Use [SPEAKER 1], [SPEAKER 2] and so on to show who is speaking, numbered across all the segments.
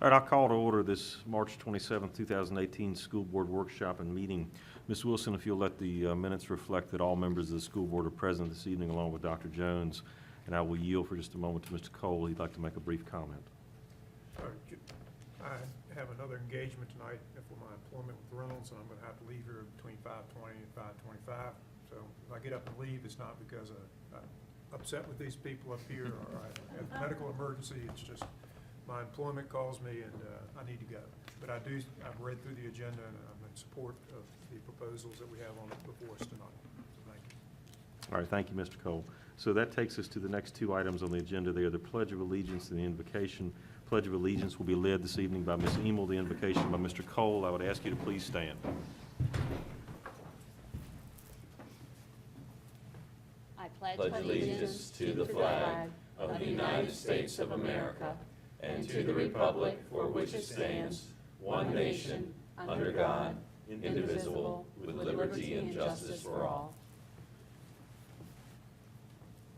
[SPEAKER 1] All right, I'll call to order this March 27th, 2018 School Board Workshop and Meeting. Ms. Wilson, if you'll let the minutes reflect that all members of the school board are present this evening along with Dr. Jones, and I will yield for just a moment to Mr. Cole. He'd like to make a brief comment.
[SPEAKER 2] I have another engagement tonight for my employment with Reynolds, and I'm going to have to leave here between 5:20 and 5:25. So if I get up and leave, it's not because I'm upset with these people up here or I have a medical emergency. It's just my employment calls me and I need to go. But I've read through the agenda and I'm in support of the proposals that we have on before us tonight. So thank you.
[SPEAKER 1] All right, thank you, Mr. Cole. So that takes us to the next two items on the agenda. They are the Pledge of Allegiance and the Invocation. Pledge of Allegiance will be led this evening by Ms. Emel, the invocation by Mr. Cole. I would ask you to please stand.
[SPEAKER 3] I pledge allegiance to the flag of the United States of America and to the republic for which it stands, one nation, under God, indivisible, with liberty and justice for all.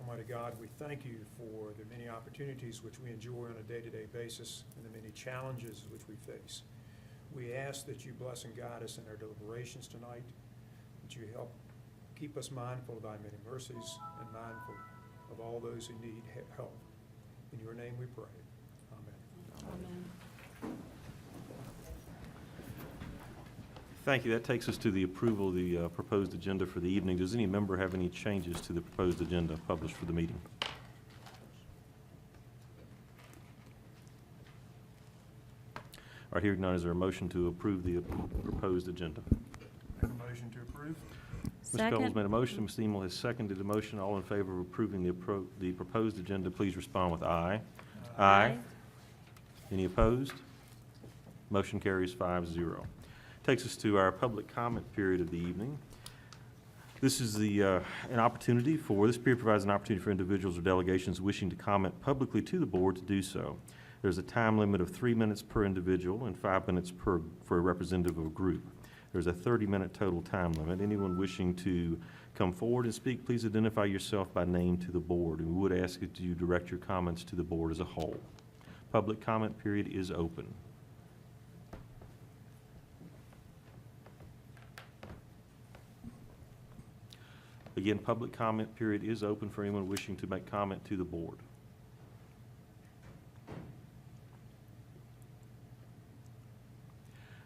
[SPEAKER 2] Almighty God, we thank you for the many opportunities which we enjoy on a day-to-day basis and the many challenges which we face. We ask that you bless and guide us in our deliberations tonight, that you help keep us mindful of thy many mercies and mindful of all those who need help. In your name we pray. Amen.
[SPEAKER 3] Amen.
[SPEAKER 1] Thank you. That takes us to the approval of the proposed agenda for the evening. Does any member have any changes to the proposed agenda published for the meeting? All right, hearing none, is there a motion to approve the proposed agenda?
[SPEAKER 2] Make a motion to approve.
[SPEAKER 1] Ms. Cole's made a motion. Ms. Emel has seconded the motion. All in favor of approving the proposed agenda, please respond with aye. Aye. Any opposed? Motion carries 5-0. Takes us to our public comment period of the evening. This is this period provides an opportunity for individuals or delegations wishing to comment publicly to the board to do so. There's a time limit of 3 minutes per individual and 5 minutes for a representative of a group. There's a 30-minute total time limit. Anyone wishing to come forward and speak, please identify yourself by name to the board. And we would ask that you direct your comments to the board as a whole. Public comment period is open. Again, public comment period is open for anyone wishing to make comment to the board.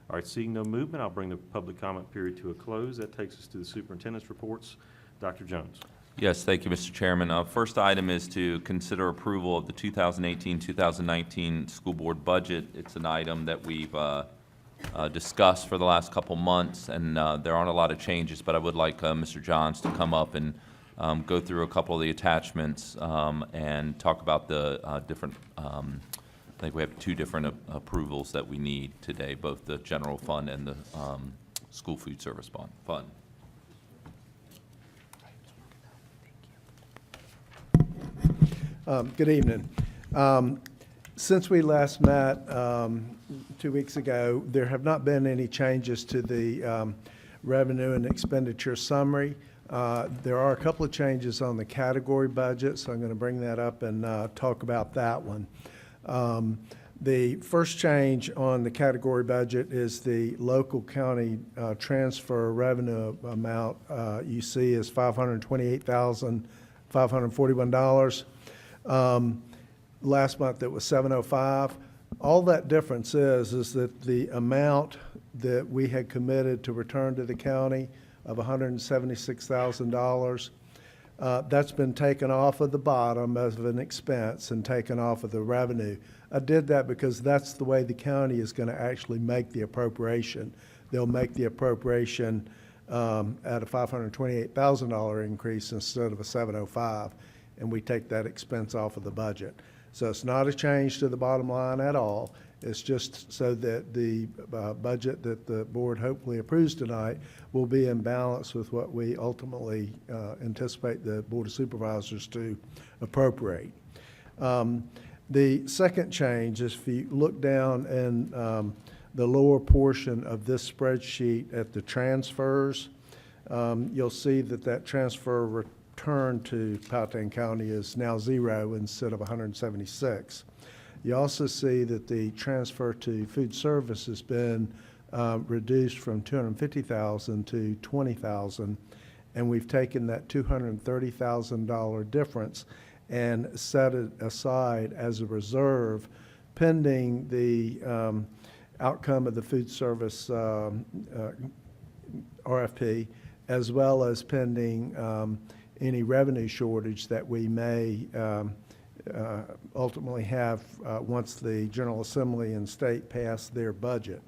[SPEAKER 1] All right, seeing no movement, I'll bring the public comment period to a close. That takes us to the superintendent's reports. Dr. Jones.
[SPEAKER 4] Yes, thank you, Mr. Chairman. First item is to consider approval of the 2018-2019 school board budget. It's an item that we've discussed for the last couple months, and there aren't a lot of changes, but I would like Mr. Johns to come up and go through a couple of the attachments and talk about the different I think we have two different approvals that we need today, both the general fund and the school food service fund.
[SPEAKER 5] Good evening. Since we last met 2 weeks ago, there have not been any changes to the revenue and expenditure summary. There are a couple of changes on the category budget, so I'm going to bring that up and talk about that one. The first change on the category budget is the local county transfer revenue amount you see is $528,541. Last month it was $705. All that difference is that the amount that we had committed to return to the county of $176,000, that's been taken off of the bottom as an expense and taken off of the revenue. I did that because that's the way the county is going to actually make the appropriation. They'll make the appropriation at a $528,000 increase instead of a $705, and we take that expense off of the budget. So it's not a change to the bottom line at all. It's just so that the budget that the board hopefully approves tonight will be in balance with what we ultimately anticipate the Board of Supervisors to appropriate. The second change is if you look down in the lower portion of this spreadsheet at the transfers, you'll see that transfer return to Powhatan County is now 0 instead of 176. You also see that the transfer to food service has been reduced from $250,000 to $20,000, and we've taken that $230,000 difference and set it aside as a reserve pending the outcome of the food service RFP, as well as pending any revenue shortage that we may ultimately have once the General Assembly and state pass their budget.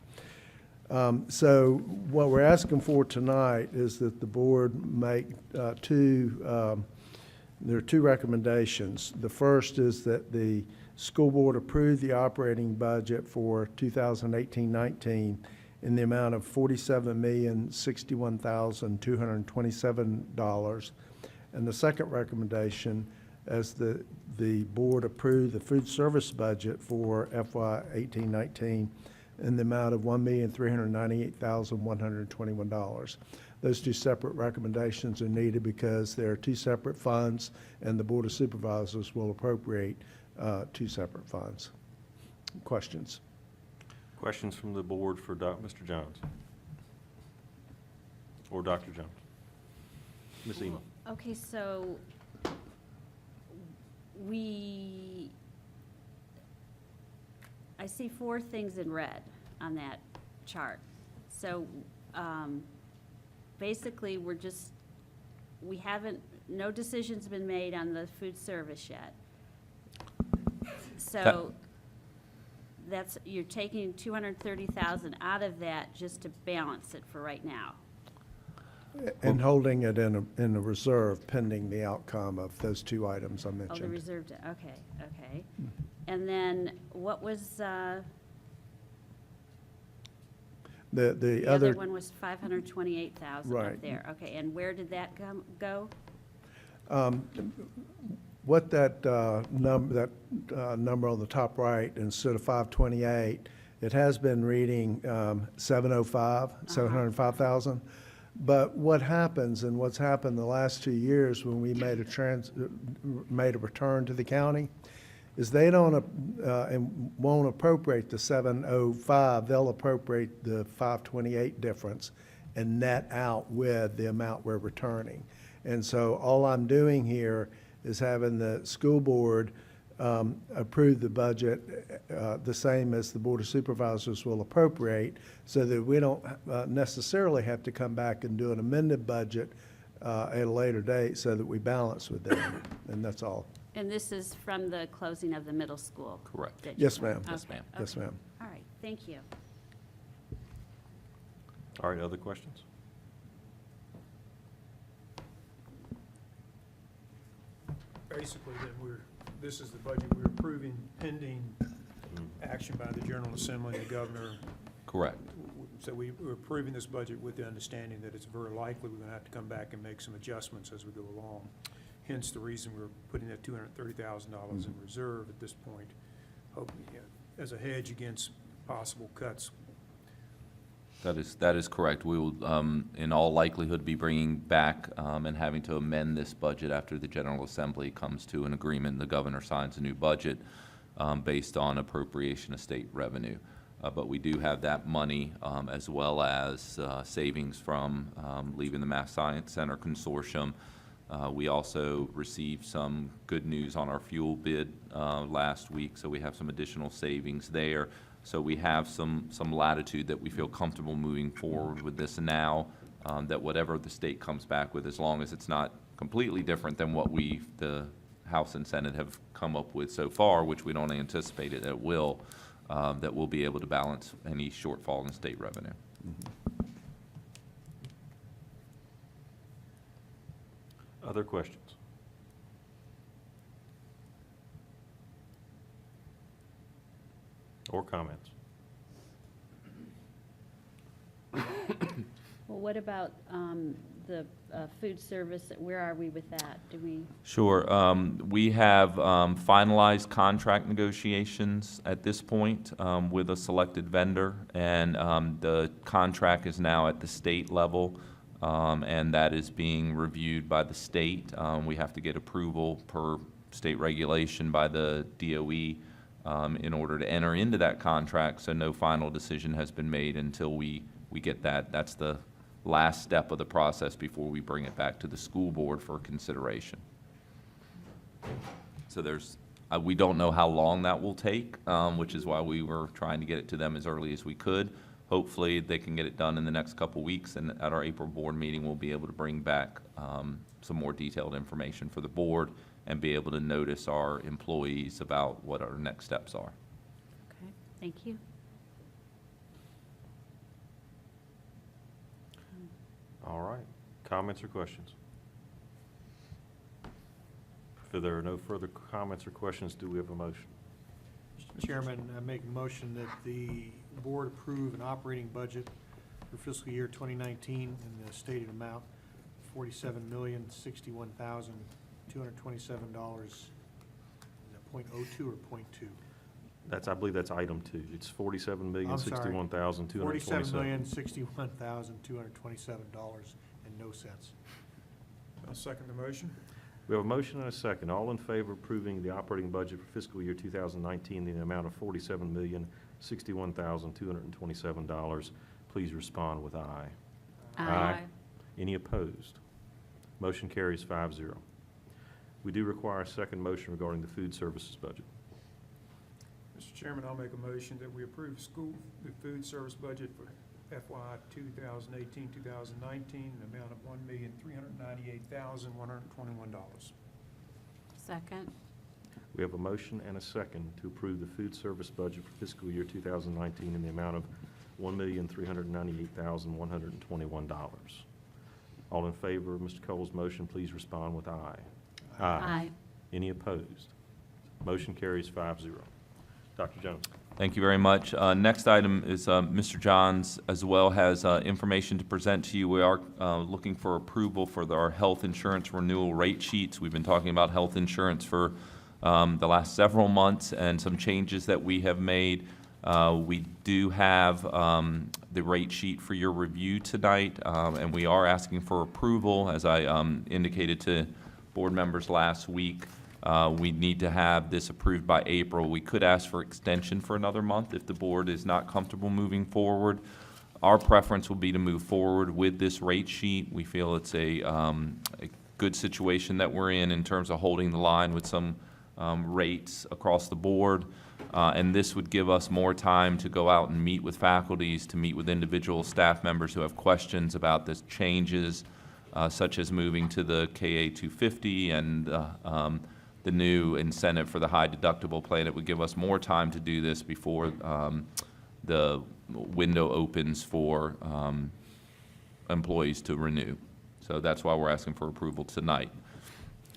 [SPEAKER 5] So what we're asking for tonight is that the board make there are two recommendations. The first is that the school board approve the operating budget for 2018-19 in the amount of $47,061,227. And the second recommendation is that the board approve the food service budget for FY 18-19 in the amount of $1,398,121. Those two separate recommendations are needed because there are two separate funds, and the Board of Supervisors will appropriate two separate funds. Questions?
[SPEAKER 1] Questions from the board for Mr. Jones? Or Dr. Jones? Ms. Ema?
[SPEAKER 3] Okay, so I see four things in red on that chart. So basically, no decision's been made on the food service yet. So you're taking 230,000 out of that just to balance it for right now.
[SPEAKER 5] And holding it in a reserve pending the outcome of those two items I
[SPEAKER 3] Oh, the
[SPEAKER 5] mentioned.
[SPEAKER 3] reserve, okay. And then what was,
[SPEAKER 5] The
[SPEAKER 3] the
[SPEAKER 5] other,
[SPEAKER 3] other one was 528,000 up
[SPEAKER 5] Right.
[SPEAKER 3] there. Okay, and where did that go?
[SPEAKER 5] what that number on the top right, instead of 528, it has been reading 705,000. But what happens, and what's happened the last 2 years when we made a return to the county, is they don't and won't appropriate the 705. They'll appropriate the 528 difference and net out with the amount we're returning. And so all I'm doing here is having the school board approve the budget the same as the Board of Supervisors will appropriate, so that we don't necessarily have to come back and do an amended budget at a later date, so that we balance with them, and that's all.
[SPEAKER 3] And this is from the closing of the middle school?
[SPEAKER 4] Correct.
[SPEAKER 3] that you
[SPEAKER 5] Yes,
[SPEAKER 3] done?
[SPEAKER 5] ma'am.
[SPEAKER 4] Yes,
[SPEAKER 3] Okay,
[SPEAKER 4] ma'am.
[SPEAKER 5] Yes,
[SPEAKER 3] okay.
[SPEAKER 5] ma'am.
[SPEAKER 3] All right, thank you.
[SPEAKER 1] All right, other questions?
[SPEAKER 2] Basically, then this is the budget we're approving pending action by the General Assembly and the governor.
[SPEAKER 4] Correct.
[SPEAKER 2] So we're approving this budget with the understanding that it's very likely we're gonna have to come back and make some adjustments as we go along. Hence the reason we're putting that $230,000 in reserve at this point, hoping, as a hedge against possible cuts.
[SPEAKER 4] That is correct. We will, in all likelihood, be bringing back and having to amend this budget after the General Assembly comes to an agreement. The governor signs a new budget based on appropriation of state revenue. But we do have that money, as well as savings from leaving the Math Science Center Consortium. We also received some good news on our fuel bid last week, so we have some additional savings there. So we have some latitude that we feel comfortable moving forward with this now, that whatever the state comes back with, as long as it's not completely different than what the House and Senate have come up with so far, which we don't anticipate it will, that we'll be able to balance any shortfall in state revenue.
[SPEAKER 1] Other questions? Or comments?
[SPEAKER 3] Well, what about the food service? Where are we with that? Do we?
[SPEAKER 4] Sure. We have finalized contract negotiations at this point with a selected vendor, and the contract is now at the state level, and that is being reviewed by the state. We have to get approval per state regulation by the DOE in order to enter into that contract, so no final decision has been made until we get that. That's the last step of the process before we bring it back to the school board for consideration. So we don't know how long that will take, which is why we were trying to get it to them as early as we could. Hopefully, they can get it done in the next couple weeks, and at our April board meeting, we'll be able to bring back some more detailed information for the board and be able to notice our employees about what our next steps are.
[SPEAKER 3] Okay, thank you.
[SPEAKER 1] All right. Comments or questions? If there are no further comments or questions, do we have a motion?
[SPEAKER 2] Mr. Chairman, I make a motion that the board approve an operating budget for fiscal year 2019 in the stated amount, $47,061,227. Is that .02 or .2?
[SPEAKER 1] I believe that's item 2. It's $47,061,227.
[SPEAKER 2] $47,061,227.00. I'll second the motion.
[SPEAKER 1] We have a motion and a second. All in favor of approving the operating budget for fiscal year 2019 in the amount of $47,061,227, please respond with aye. Aye. Any opposed? Motion carries 5-0. We do require a second motion regarding the food services budget.
[SPEAKER 2] Mr. Chairman, I'll make a motion that we approve the food service budget for FY 2018-2019 in the amount of $1,398,121.
[SPEAKER 3] Second.
[SPEAKER 1] We have a motion and a second to approve the food service budget for fiscal year 2019 in the amount of $1,398,121. All in favor of Mr. Cole's motion, please respond with aye.
[SPEAKER 3] Aye.
[SPEAKER 1] Any opposed? Motion carries 5-0. Dr. Jones.
[SPEAKER 4] Thank you very much. Next item is Mr. Johns as well has information to present to you. We are looking for approval for our health insurance renewal rate sheets. We've been talking about health insurance for the last several months and some changes that we have made. We do have the rate sheet for your review tonight, and we are asking for approval, as I indicated to board members last week. We need to have this approved by April. We could ask for extension for another month if the board is not comfortable moving forward. Our preference will be to move forward with this rate sheet. We feel it's a good situation that we're in terms of holding the line with some rates across the board. And this would give us more time to go out and meet with faculties, to meet with individual staff members who have questions about the changes, such as moving to the KA 250 and the new incentive for the high deductible plan. It would give us more time to do this before the window opens for employees to renew. So that's why we're asking for approval tonight.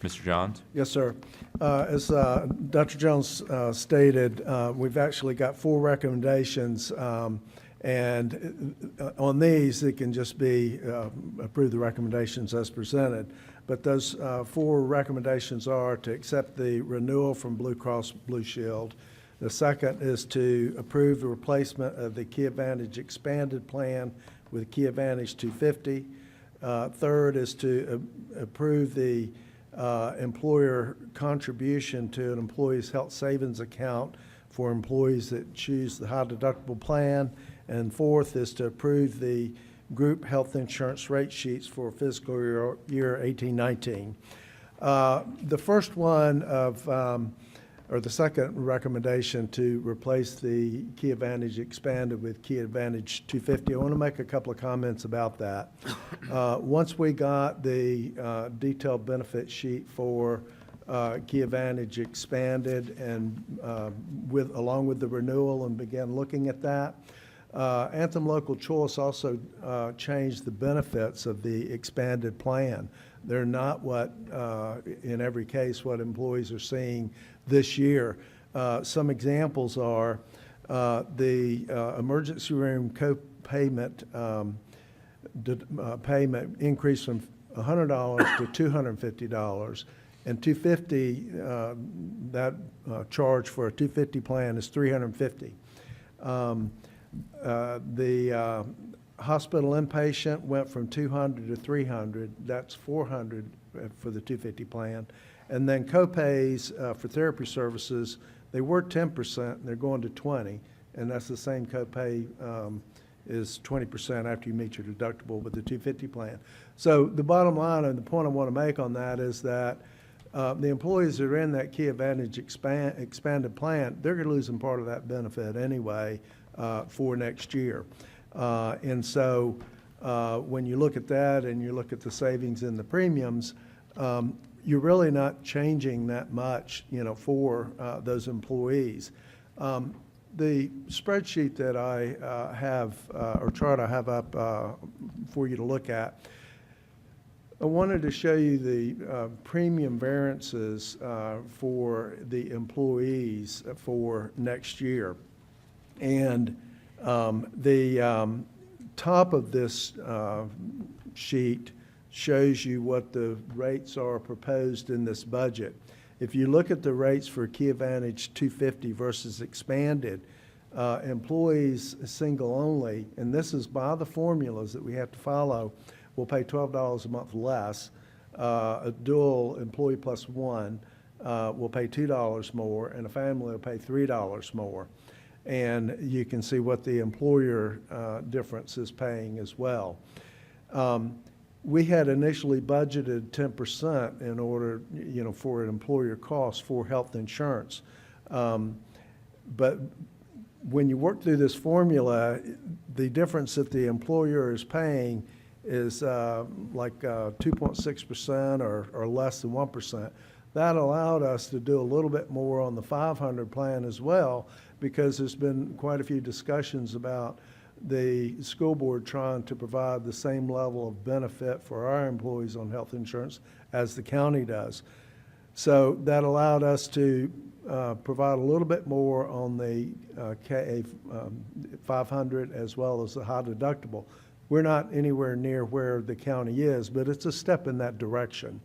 [SPEAKER 4] Mr. Johns?
[SPEAKER 5] Yes, sir. As Dr. Jones stated, we've actually got 4 recommendations, and on these, it can just be approve the recommendations as presented. But those 4 recommendations are to accept the renewal from Blue Cross Blue Shield. The second is to approve the replacement of the Key Advantage expanded plan with Key Advantage 250. Third is to approve the employer contribution to an employee's health savings account for employees that choose the high deductible plan. And fourth is to approve the group health insurance rate sheets for fiscal year 18-19. The first one or the second recommendation to replace the Key Advantage expanded with Key Advantage 250, I want to make a couple of comments about that. Once we got the detailed benefit sheet for Key Advantage expanded and along with the renewal and began looking at that, Anthem Local Choice also changed the benefits of the expanded plan. They're not in every case, what employees are seeing this year. Some examples are the emergency room co-payment payment increased from $100 to $250, and $250, that charge for a $250 plan is $350. The hospital inpatient went from $200 to $300. That's $400 for the $250 plan. And then co-pays for therapy services They were 10%, and they're going to 20, and that's the same copay is 20% after you meet your deductible with the 250 plan. So the bottom line and the point I want to make on that is that the employees that are in that Key Advantage expanded plan, they're going to lose some part of that benefit anyway for next year. And so when you look at that and you look at the savings in the premiums, you're really not changing that much, for those employees. The spreadsheet that I have, or chart I have up for you to look at, I wanted to show you the premium variances for the employees for next year. And the top of this sheet shows you what the rates are proposed in this budget. If you look at the rates for Key Advantage 250 versus expanded, employees single only, and this is by the formulas that we have to follow, will pay $12 a month less. A dual employee plus one will pay $2 more, and a family will pay $3 more. And you can see what the employer difference is paying as well. We had initially budgeted 10% in order, for an employer cost for health insurance. But when you work through this formula, the difference that the employer is paying is like 2.6% or less than 1%. That allowed us to do a little bit more on the 500 plan as well, because there's been quite a few discussions about the school board trying to provide the same level of benefit for our employees on health insurance as the county does. So that allowed us to provide a little bit more on the KA 500 as well as the high deductible. We're not anywhere near where the county is, but it's a step in that direction.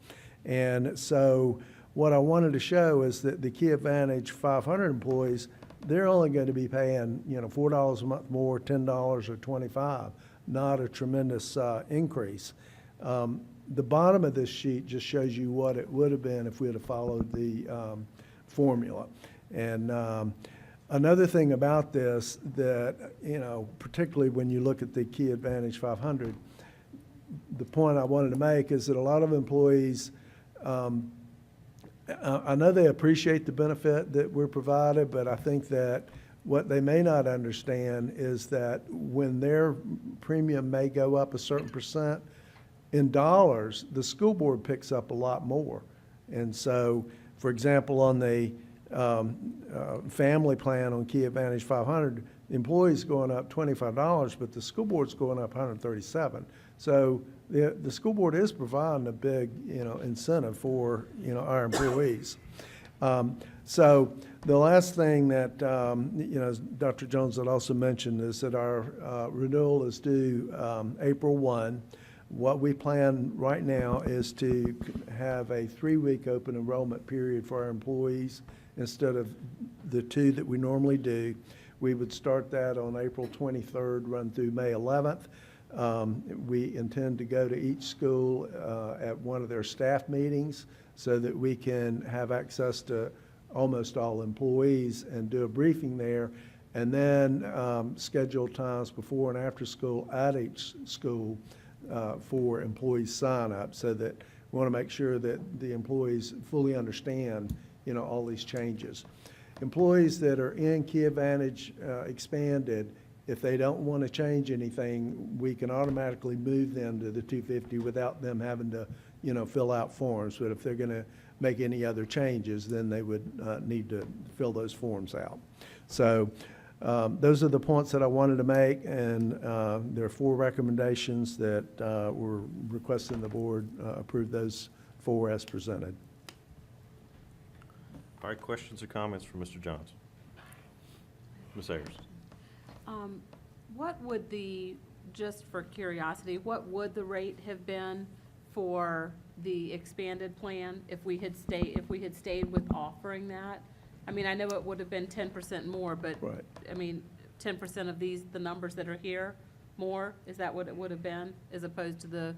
[SPEAKER 5] And so what I wanted to show is that the Key Advantage 500 employees, they're only going to be paying, $4 a month more, $10 or $25, not a tremendous increase. The bottom of this sheet just shows you what it would have been if we had followed the formula. And another thing about this that, particularly when you look at the Key Advantage 500, the point I wanted to make is that a lot of employees, I know they appreciate the benefit that we're provided, but I think that what they may not understand is that when their premium may go up a certain percent, in dollars, the school board picks up a lot more. And so, for example, on the family plan on Key Advantage 500, the employee's going up $25, but the school board's going up $137. So the school board is providing a big, incentive for, our employees. So the last thing that, Dr. Jones had also mentioned is that our renewal is due April 1. What we plan right now is to have a 3-week open enrollment period for our employees instead of the 2 that we normally do. We would start that on April 23rd, run through May 11th. We intend to go to each school at one of their staff meetings so that we can have access to almost all employees and do a briefing there, and then schedule times before and after school at each school for employees sign up, so that we want to make sure that the employees fully understand, all these changes. Employees that are in Key Advantage expanded, if they don't want to change anything, we can automatically move them to the 250 without them having to, fill out forms. But if they're going to make any other changes, then they would need to fill those forms out. So those are the points that I wanted to make, and there are 4 recommendations that we're requesting the board approve those 4 as presented.
[SPEAKER 1] All right, questions or comments from Mr. Johnson? Ms. Ayers?
[SPEAKER 3] What would just for curiosity, what would the rate have been for the expanded plan if we had stayed with offering that? I mean, I know it would have been 10% more, but
[SPEAKER 5] Right.
[SPEAKER 3] I mean, 10% of the numbers that are here more, is that what it would have been, as opposed to the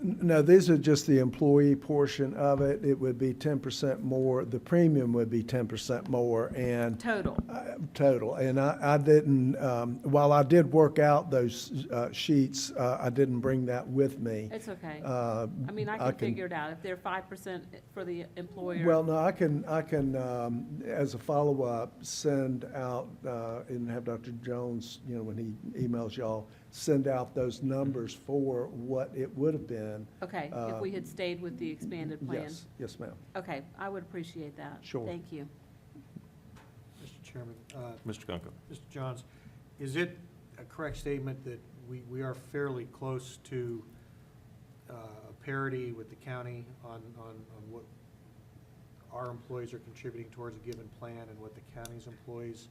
[SPEAKER 5] No, these are just the employee portion of it. It would be 10% more, the premium would be 10% more, and
[SPEAKER 3] Total.
[SPEAKER 5] total. And I didn't, while I did work out those sheets, I didn't bring that with me.
[SPEAKER 3] It's okay.
[SPEAKER 5] Uh,
[SPEAKER 3] I mean, I can figure it out. If they're 5% for the employer.
[SPEAKER 5] Well, no, I can, as a follow-up, send out, and have Dr. Jones, when he emails y'all, send out those numbers for what it would have been.
[SPEAKER 3] Okay, if we had stayed with the expanded plan.
[SPEAKER 5] Yes, ma'am.
[SPEAKER 3] Okay, I would appreciate that.
[SPEAKER 5] Sure.
[SPEAKER 3] Thank you.
[SPEAKER 2] Mr. Chairman,
[SPEAKER 1] Mr. Gunkel.
[SPEAKER 2] Mr. Johns, is it a correct statement that we are fairly close to parity with the county on what our employees are contributing towards a given plan and what the county's employees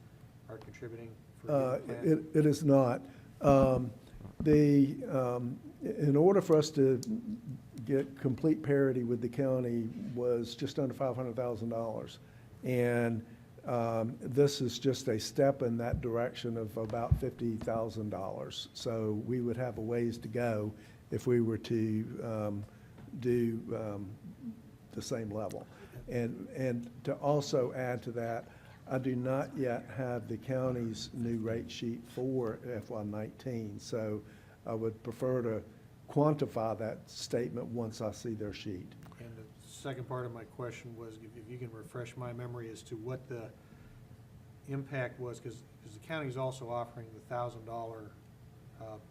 [SPEAKER 2] are contributing for a given plan?
[SPEAKER 5] It is not. In order for us to get complete parity with the county was just under $500,000. And this is just a step in that direction of about $50,000. So we would have a ways to go if we were to do the same level. And to also add to that, I do not yet have the county's new rate sheet for FY19, so I would prefer to quantify that statement once I see their sheet.
[SPEAKER 2] And the second part of my question was, if you can refresh my memory as to what the impact was, because the county's also offering the $1,000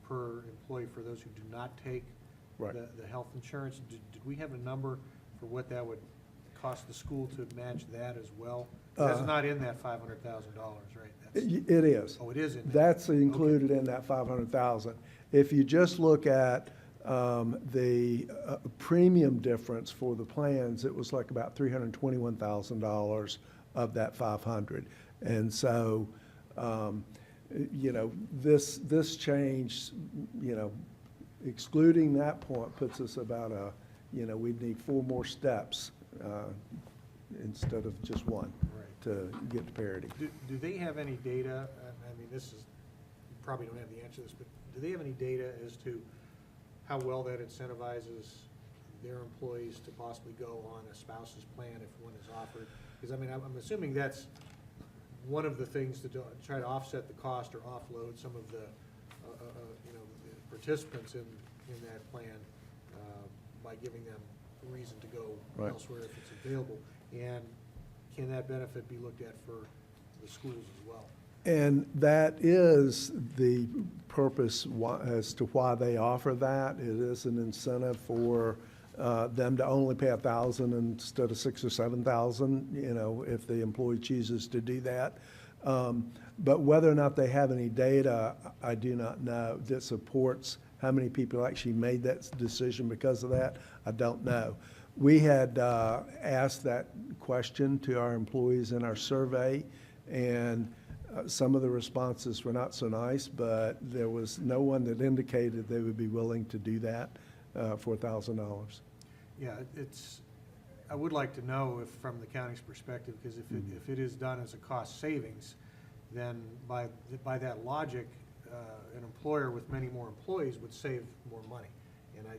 [SPEAKER 2] per employee for those who do not take
[SPEAKER 5] Right.
[SPEAKER 2] the health insurance. Did we have a number for what that would cost the school to match that as well? That's not in that $500,000, right?
[SPEAKER 5] It is.
[SPEAKER 2] Oh, it is in there?
[SPEAKER 5] That's included in that 500,000. If you just look at the premium difference for the plans, it was like about $321,000 of that 500. And so, this change, excluding that point puts us about we'd need 4 more steps instead of just one
[SPEAKER 2] Right.
[SPEAKER 5] to get to parity.
[SPEAKER 2] Do they have any data, I mean, you probably don't have the answer to this, but do they have any data as to how well that incentivizes their employees to possibly go on a spouse's plan if one is offered? Because, I mean, I'm assuming that's one of the things to try to offset the cost or offload some of the, the participants in that plan by giving them a reason to go
[SPEAKER 5] Right.
[SPEAKER 2] elsewhere if it's available. And can that benefit be looked at for the schools as well?
[SPEAKER 5] And that is the purpose as to why they offer that. It is an incentive for them to only pay $1,000 instead of $6,000 or $7,000, if the employee chooses to do that. But whether or not they have any data, I do not know, that supports how many people actually made that decision because of that. I don't know. We had asked that question to our employees in our survey, and some of the responses were not so nice, but there was no one that indicated they would be willing to do that for $1,000.
[SPEAKER 2] Yeah, I would like to know if, from the county's perspective, because if it is done as a cost savings, then by that logic, an employer with many more employees would save more money. And I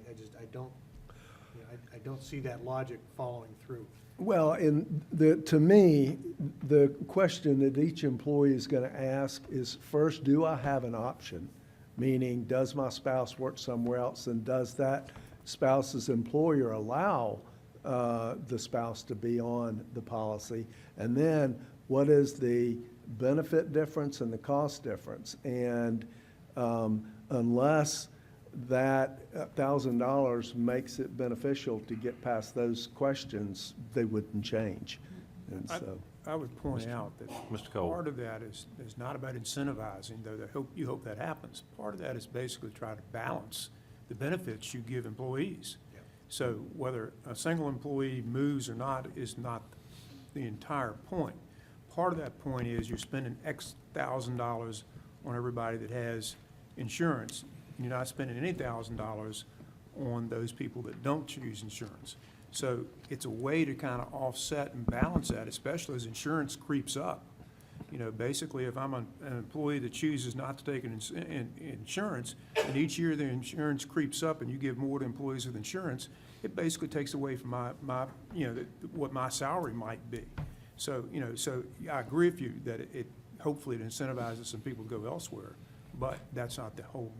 [SPEAKER 2] don't see that logic following through.
[SPEAKER 5] Well, to me, the question that each employee is going to ask is, first, do I have an option? Meaning, does my spouse work somewhere else, and does that spouse's employer allow the spouse to be on the policy? And then, what is the benefit difference and the cost difference? And unless that $1,000 makes it beneficial to get past those questions, they wouldn't change. And so,
[SPEAKER 2] I would point out that
[SPEAKER 1] Mr. Cole.
[SPEAKER 2] part of that is not about incentivizing, though you hope that happens. Part of that is basically try to balance the benefits you give employees. So whether a single employee moves or not is not the entire point. Part of that point is you're spending X $1,000 on everybody that has insurance. You're not spending any $1,000 on those people that don't choose insurance. So it's a way to kind of offset and balance that, especially as insurance creeps up. You know, basically, if I'm an employee that chooses not to take insurance, and each year the insurance creeps up and you give more to employees with insurance, it basically takes away from my what my salary might be. So, you know, so I agree with you that it hopefully it incentivizes some people to go elsewhere, but that's not the whole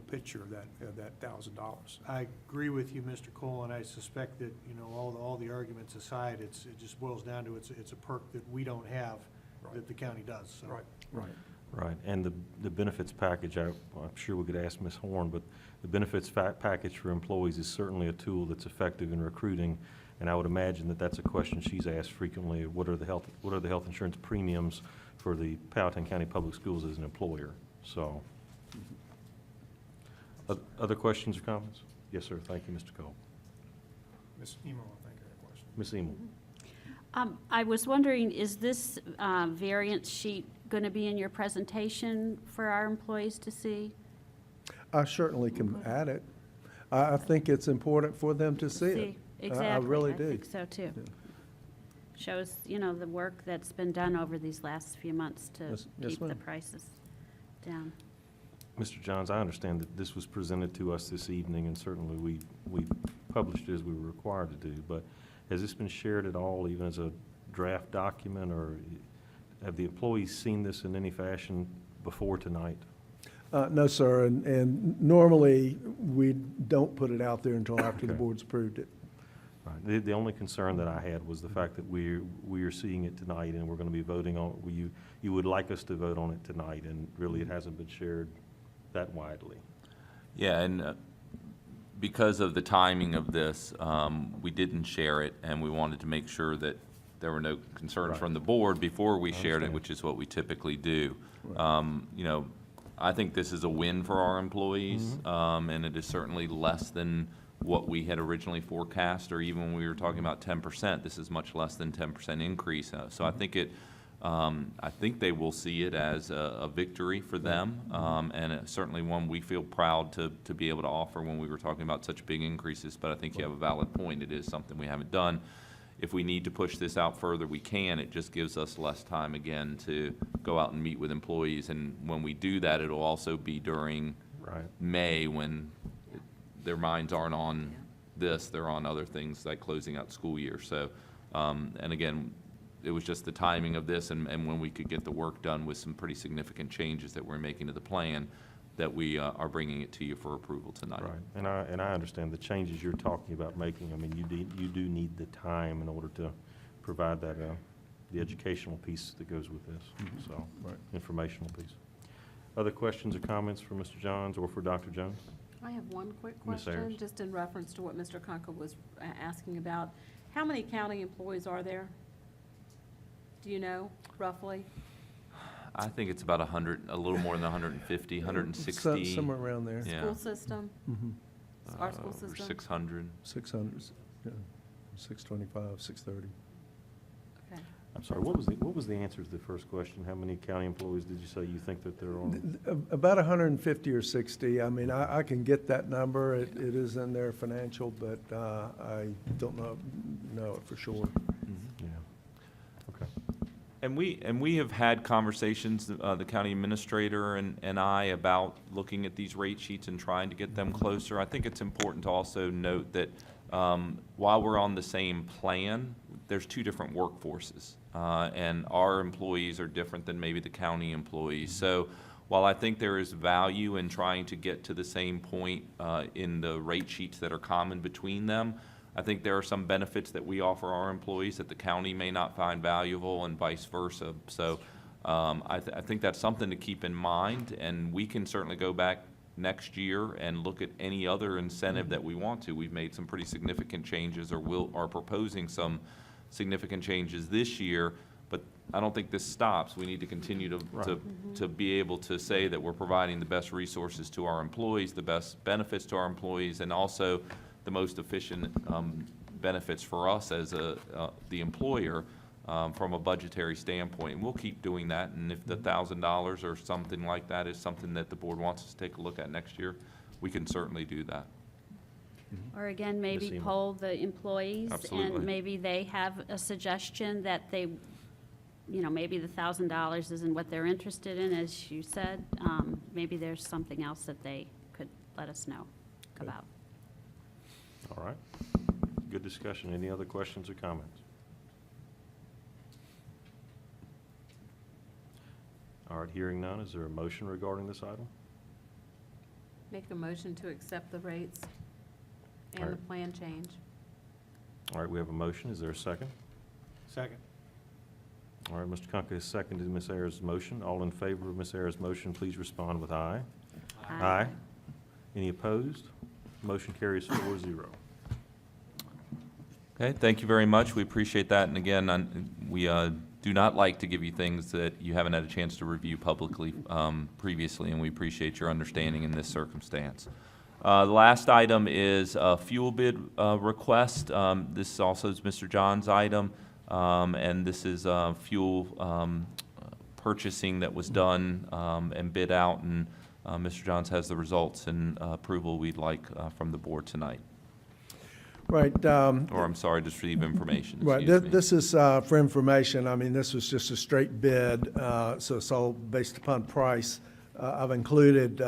[SPEAKER 2] picture of that $1,000.
[SPEAKER 6] I agree with you, Mr. Cole, and I suspect that, you know, all the arguments aside, it just boils down to it's a perk that we don't have that the county does, so.
[SPEAKER 2] Right.
[SPEAKER 5] Right.
[SPEAKER 1] Right, and the benefits package, I'm sure we could ask Ms. Horn, but the benefits package for employees is certainly a tool that's effective in recruiting, and I would imagine that that's a question she's asked frequently, what are the health insurance premiums for the Powhatan County Public Schools as an employer? So, other questions or comments? Yes, sir, thank you, Mr. Cole.
[SPEAKER 2] Ms. Emo, I think, had a question.
[SPEAKER 1] Ms. Emel?
[SPEAKER 3] I was wondering, is this variance sheet going to be in your presentation for our employees to see?
[SPEAKER 5] I certainly can add it. I think it's important for them to see it.
[SPEAKER 3] Exactly.
[SPEAKER 5] I really do.
[SPEAKER 3] I think so, too.
[SPEAKER 5] Yeah.
[SPEAKER 3] Shows, you know, the work that's been done over these last few months to
[SPEAKER 5] Yes,
[SPEAKER 3] keep the
[SPEAKER 5] ma'am.
[SPEAKER 3] prices down.
[SPEAKER 1] Mr. Johns, I understand that this was presented to us this evening, and certainly we published it as we were required to do, but has this been shared at all, even as a draft document, or have the employees seen this in any fashion before tonight?
[SPEAKER 5] No, sir, and normally, we don't put it out there until after the
[SPEAKER 1] Okay.
[SPEAKER 5] board's approved it.
[SPEAKER 1] Right. The only concern that I had was the fact that we are seeing it tonight, and we're going to be voting on, you would like us to vote on it tonight, and really it hasn't been shared that widely.
[SPEAKER 4] Yeah, and because of the timing of this, we didn't share it, and we wanted to make sure that there were no concerns
[SPEAKER 1] Right.
[SPEAKER 4] from the board before we shared it,
[SPEAKER 1] understand.
[SPEAKER 4] which is what we typically do. You know, I think this is a win for our employees, and it is certainly less than what we had originally forecast, or even when we were talking about 10%, this is much less than 10% increase. So I think I think they will see it as a victory for them, and certainly one we feel proud to be able to offer when we were talking about such big increases. But I think you have a valid point. It is something we haven't done. If we need to push this out further, we can. It just gives us less time, again, to go out and meet with employees. And when we do that, it'll also be during
[SPEAKER 1] Right.
[SPEAKER 4] May, when their minds aren't on this, they're on other things like closing out school year. So, and again, it was just the timing of this and when we could get the work done with some pretty significant changes that we're making to the plan, that we are bringing it to you for approval tonight.
[SPEAKER 1] Right, and I understand the changes you're talking about making. I mean, you do need the time in order to provide that, the educational piece that goes with this, so,
[SPEAKER 5] Right.
[SPEAKER 1] informational piece. Other questions or comments for Mr. Johns or for Dr. Jones?
[SPEAKER 7] I have one quick
[SPEAKER 1] Ms. Ayers.
[SPEAKER 7] question, just in reference to what Mr. Kunkel was asking about. How many county employees are there? Do you know, roughly?
[SPEAKER 4] I think it's about 100, a little more than 150, 160.
[SPEAKER 5] Somewhere around there.
[SPEAKER 4] Yeah.
[SPEAKER 7] School system?
[SPEAKER 5] Mhm.
[SPEAKER 7] Our school
[SPEAKER 4] Over
[SPEAKER 7] system?
[SPEAKER 4] 600.
[SPEAKER 5] 600, yeah, 625, 630.
[SPEAKER 7] Okay.
[SPEAKER 1] I'm sorry, what was the answer to the first question? How many county employees did you say you think that there are?
[SPEAKER 5] About 150 or 60. I mean, I can get that number. It is in their financial, but I don't know it for sure.
[SPEAKER 1] Yeah, okay.
[SPEAKER 4] And we have had conversations, the county administrator and I, about looking at these rate sheets and trying to get them closer. I think it's important to also note that while we're on the same plan, there's two different workforces. And our employees are different than maybe the county employees. So while I think there is value in trying to get to the same point in the rate sheets that are common between them, I think there are some benefits that we offer our employees that the county may not find valuable, and vice versa. So I think that's something to keep in mind, and we can certainly go back next year and look at any other incentive that we want to. We've made some pretty significant changes, or are proposing some significant changes this year, but I don't think this stops. We need to continue to be able to say that we're providing the best resources to our employees, the best benefits to our employees, and also the most efficient benefits for us as the employer from a budgetary standpoint. And we'll keep doing that, and if the $1,000 or something like that is something that the board wants us to take a look at next year, we can certainly do that.
[SPEAKER 3] Or again, maybe
[SPEAKER 1] Emo.
[SPEAKER 3] poll the employees,
[SPEAKER 4] Absolutely.
[SPEAKER 3] and maybe they have a suggestion that they you know, maybe the $1,000 isn't what they're interested in, as you said. Maybe there's something else that they could let us know
[SPEAKER 5] Okay.
[SPEAKER 3] about.
[SPEAKER 1] All right. Good discussion. Any other questions or comments? All right, hearing none, is there a motion regarding this item?
[SPEAKER 7] Make a motion to accept the rates and the
[SPEAKER 1] Alright.
[SPEAKER 7] plan change.
[SPEAKER 1] All right, we have a motion. Is there a second?
[SPEAKER 6] Second.
[SPEAKER 1] All right, Mr. Conca has seconded Ms. Ayers' motion. All in favor of Ms. Ayers' motion, please respond with aye. Aye. Any opposed? Motion carries 4-0.
[SPEAKER 4] Okay, thank you very much. We appreciate that. And again, we do not like to give you things that you haven't had a chance to review publicly previously, and we appreciate your understanding in this circumstance. The last item is a fuel bid request. This also is Mr. John's item, and this is fuel purchasing that was done and bid out, and Mr. Johns has the results and approval we'd like from the board tonight.
[SPEAKER 5] Right.
[SPEAKER 4] Or, I'm sorry, just receive information.
[SPEAKER 5] Right,
[SPEAKER 4] excuse me.
[SPEAKER 5] this is for information. I mean, this was just a straight bid, so it's all based upon price. I've included,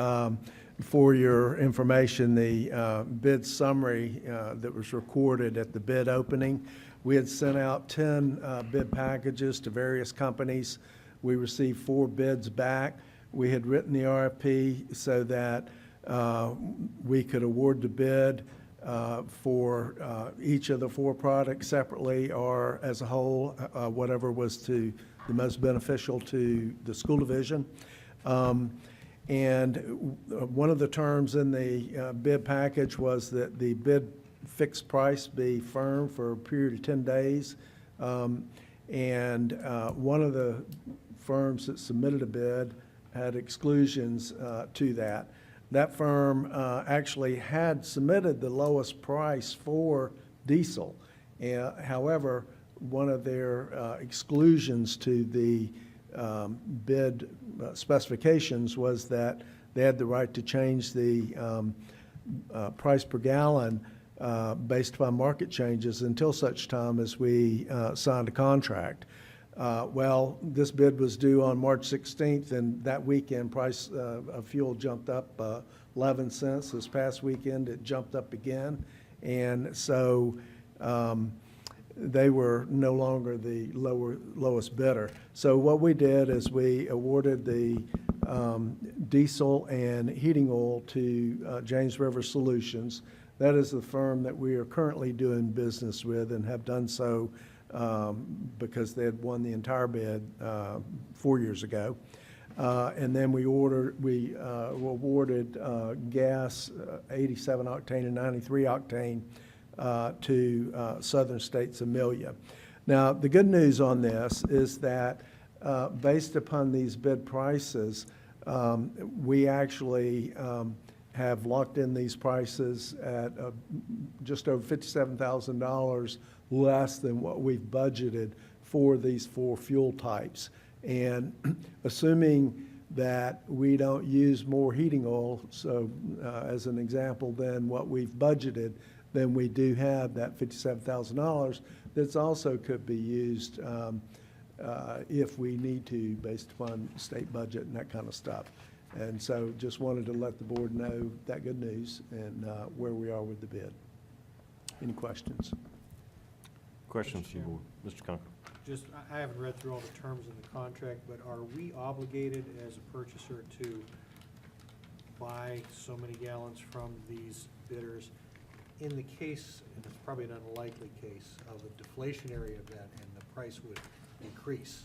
[SPEAKER 5] for your information, the bid summary that was recorded at the bid opening. We had sent out 10 bid packages to various companies. We received 4 bids back. We had written the RFP so that we could award the bid for each of the 4 products separately or as a whole, whatever was the most beneficial to the school division. And one of the terms in the bid package was that the bid fixed price be firm for a period of 10 days. And one of the firms that submitted a bid had exclusions to that. That firm actually had submitted the lowest price for diesel. However, one of their exclusions to the bid specifications was that they had the right to change the price per gallon based upon market changes until such time as we signed a contract. Well, this bid was due on March 16th, and that weekend, price of fuel jumped up 11 cents. This past weekend, it jumped up again. And so they were no longer the lowest bidder. So what we did is we awarded the diesel and heating oil to James River Solutions. That is the firm that we are currently doing business with and have done so because they had won the entire bid 4 years ago. And then we awarded gas, 87 octane and 93 octane to Southern States Amelia. Now, the good news on this is that based upon these bid prices, we actually have locked in these prices at just over $57,000 less than what we've budgeted for these 4 fuel types. And assuming that we don't use more heating oil, so as an example, than what we've budgeted, then we do have that $57,000 that's also could be used if we need to, based upon state budget and that kind of stuff. And so just wanted to let the board know that good news and where we are with the bid. Any questions?
[SPEAKER 1] Questions from the board? Mr. Conca?
[SPEAKER 6] Just, I haven't read through all the terms in the contract, but are we obligated as a purchaser to buy so many gallons from these bidders in the case, and it's probably an unlikely case, of a deflationary event and the price would increase?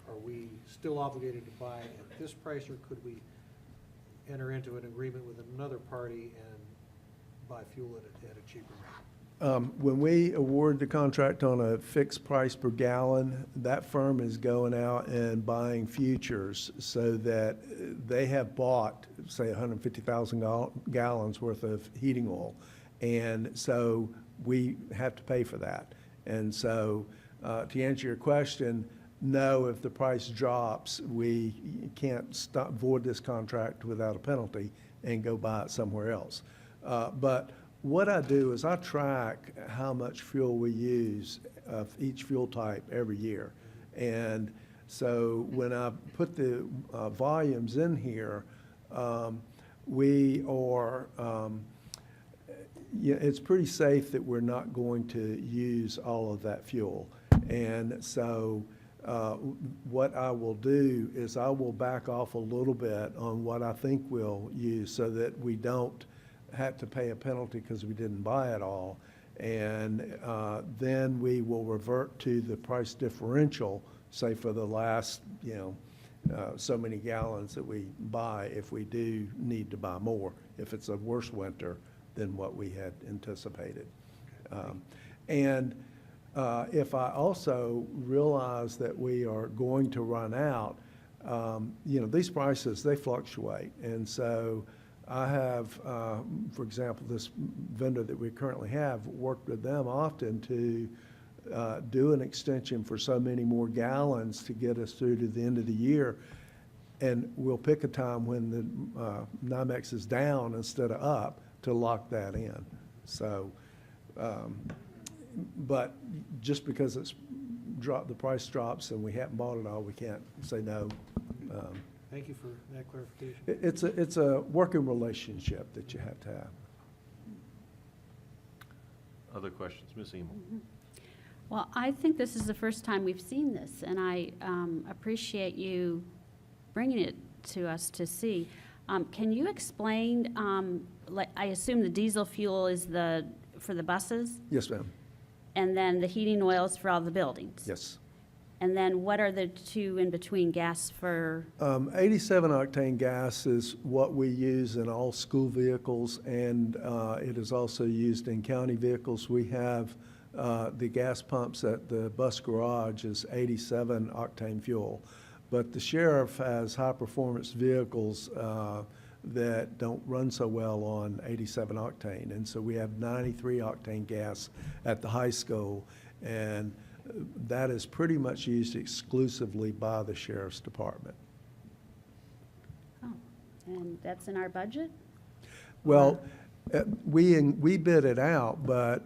[SPEAKER 6] Are we still obligated to buy at this price, or could we enter into an agreement with another party and buy fuel at a cheaper rate?
[SPEAKER 5] When we award the contract on a fixed price per gallon, that firm is going out and buying futures so that they have bought, say, 150,000 gallons worth of heating oil. And so we have to pay for that. And so to answer your question, no, if the price drops, we can't void this contract without a penalty and go buy it somewhere else. But what I do is I track how much fuel we use of each fuel type every year. And so when I put the volumes in here, we are, yeah, it's pretty safe that we're not going to use all of that fuel. And so what I will do is I will back off a little bit on what I think we'll use so that we don't have to pay a penalty because we didn't buy it all. And then we will revert to the price differential, say for the last, so many gallons that we buy if we do need to buy more, if it's a worse winter than what we had anticipated. And if I also realize that we are going to run out, these prices, they fluctuate. And so I have, for example, this vendor that we currently have, worked with them often to do an extension for so many more gallons to get us through to the end of the year. And we'll pick a time when the NYMEX is down instead of up to lock that in. So, but just because it's dropped, the price drops and we haven't bought it all, we can't say no.
[SPEAKER 6] Thank you for that clarification.
[SPEAKER 5] It's a working relationship that you have to have.
[SPEAKER 1] Other questions? Ms. Emo?
[SPEAKER 3] Well, I think this is the first time we've seen this, and I appreciate you bringing it to us to see. Can you explain, I assume the diesel fuel is for the buses,
[SPEAKER 5] Yes, ma'am.
[SPEAKER 3] and then the heating oil is for all the buildings?
[SPEAKER 5] Yes.
[SPEAKER 3] And then what are the two in between, gas for,
[SPEAKER 5] 87 octane gas is what we use in all school vehicles, and it is also used in county vehicles. We have the gas pumps at the bus garage is 87 octane fuel. But the sheriff has high-performance vehicles that don't run so well on 87 octane. And so we have 93 octane gas at the high school, and that is pretty much used exclusively by the sheriff's department.
[SPEAKER 3] and that's in our budget?
[SPEAKER 5] Well, we bid it out, but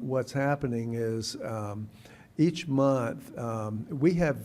[SPEAKER 5] what's happening is each month, we have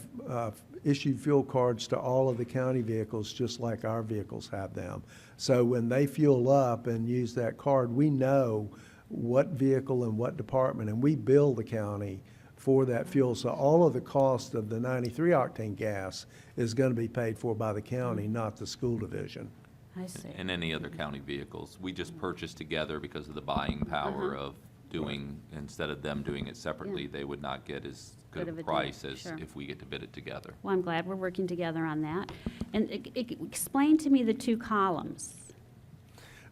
[SPEAKER 5] issued fuel cards to all of the county vehicles, just like our vehicles have them. So when they fuel up and use that card, we know what vehicle and what department, and we bill the county for that fuel. So all of the cost of the 93 octane gas is going to be paid for by the county, not the school division.
[SPEAKER 3] I see.
[SPEAKER 4] And any other county vehicles. We just purchase together because of the buying power of doing, instead of them doing it separately, they would not get as good
[SPEAKER 3] Good
[SPEAKER 4] of
[SPEAKER 3] of
[SPEAKER 4] a
[SPEAKER 3] a deal,
[SPEAKER 4] price as
[SPEAKER 3] sure.
[SPEAKER 4] if we get to bid it together.
[SPEAKER 3] Well, I'm glad we're working together on that. And explain to me the two columns.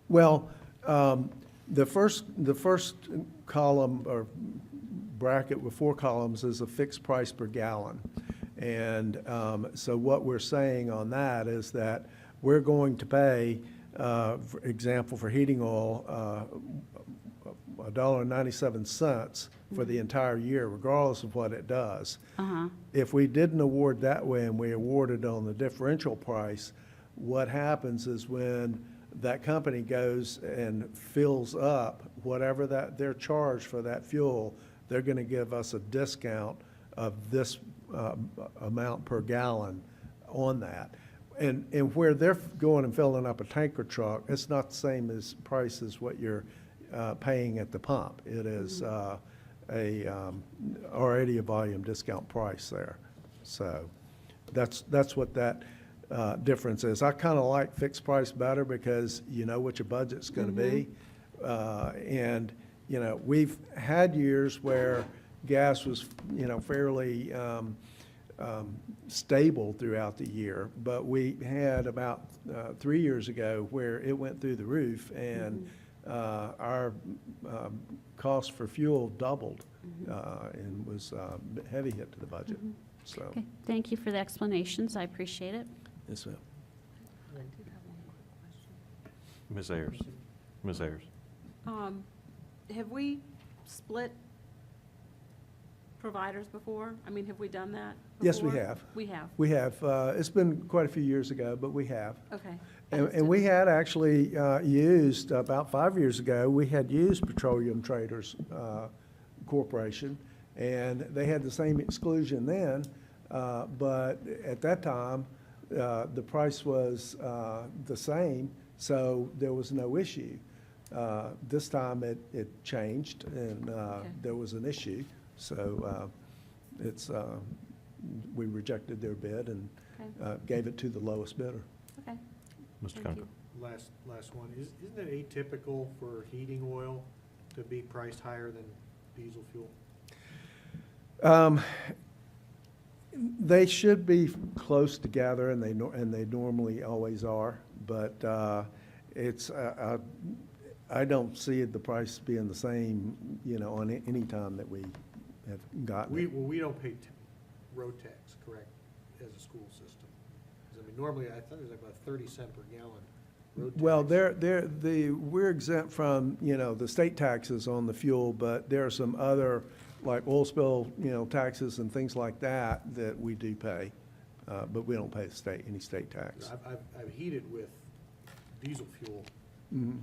[SPEAKER 5] Well, the first column or bracket with 4 columns is a fixed price per gallon. And so what we're saying on that is that we're going to pay, for example, for heating oil, $1.97 for the entire year, regardless of what it does.
[SPEAKER 3] Uh-huh.
[SPEAKER 5] If we didn't award that way and we awarded on the differential price, what happens is when that company goes and fills up whatever that they're charged for that fuel, they're going to give us a discount of this amount per gallon on that. And where they're going and filling up a tanker truck, it's not the same as price as what you're paying at the pump. It is already a volume discount price there. So that's what that difference is. I kind of like fixed price better because you know what your budget's going to be. And, we've had years where gas was, fairly stable throughout the year, but we had about 3 years ago where it went through the roof, and our cost for fuel doubled and was a heavy hit to the budget. So,
[SPEAKER 3] Okay, thank you for the explanations. I appreciate it.
[SPEAKER 5] yes, ma'am.
[SPEAKER 1] Ms. Ayers? Ms. Ayers?
[SPEAKER 7] Have we split providers before? I mean, have we done that
[SPEAKER 5] Yes, we
[SPEAKER 7] before?
[SPEAKER 5] have.
[SPEAKER 7] We have,
[SPEAKER 5] We have, it's been quite a few years ago, but we have.
[SPEAKER 7] okay.
[SPEAKER 5] And we had actually used, about 5 years ago, we had used Petroleum Traders Corporation, and they had the same exclusion then, But at that time, the price was the same, so there was no issue. This time it changed and there was an issue, so we rejected their bid and
[SPEAKER 7] Okay.
[SPEAKER 5] gave it to the lowest bidder.
[SPEAKER 7] Okay.
[SPEAKER 1] Mr.
[SPEAKER 7] Thank
[SPEAKER 1] Kunkel?
[SPEAKER 7] you.
[SPEAKER 6] Last one, isn't it atypical for heating oil to be priced higher than diesel fuel?
[SPEAKER 5] They should be close together, and they normally always are, but I don't see the price being the same, on any time that we have gotten it.
[SPEAKER 6] We don't pay road tax, correct, as a school system? 'Cause I mean, normally, I thought it was like about 30 cent per gallon road tax.
[SPEAKER 5] Well, we're exempt from, the state taxes on the fuel, but there are some other, like oil spill, taxes and things like that we do pay. But we don't pay any state tax.
[SPEAKER 6] I've heated with diesel fuel.
[SPEAKER 5] Mhm.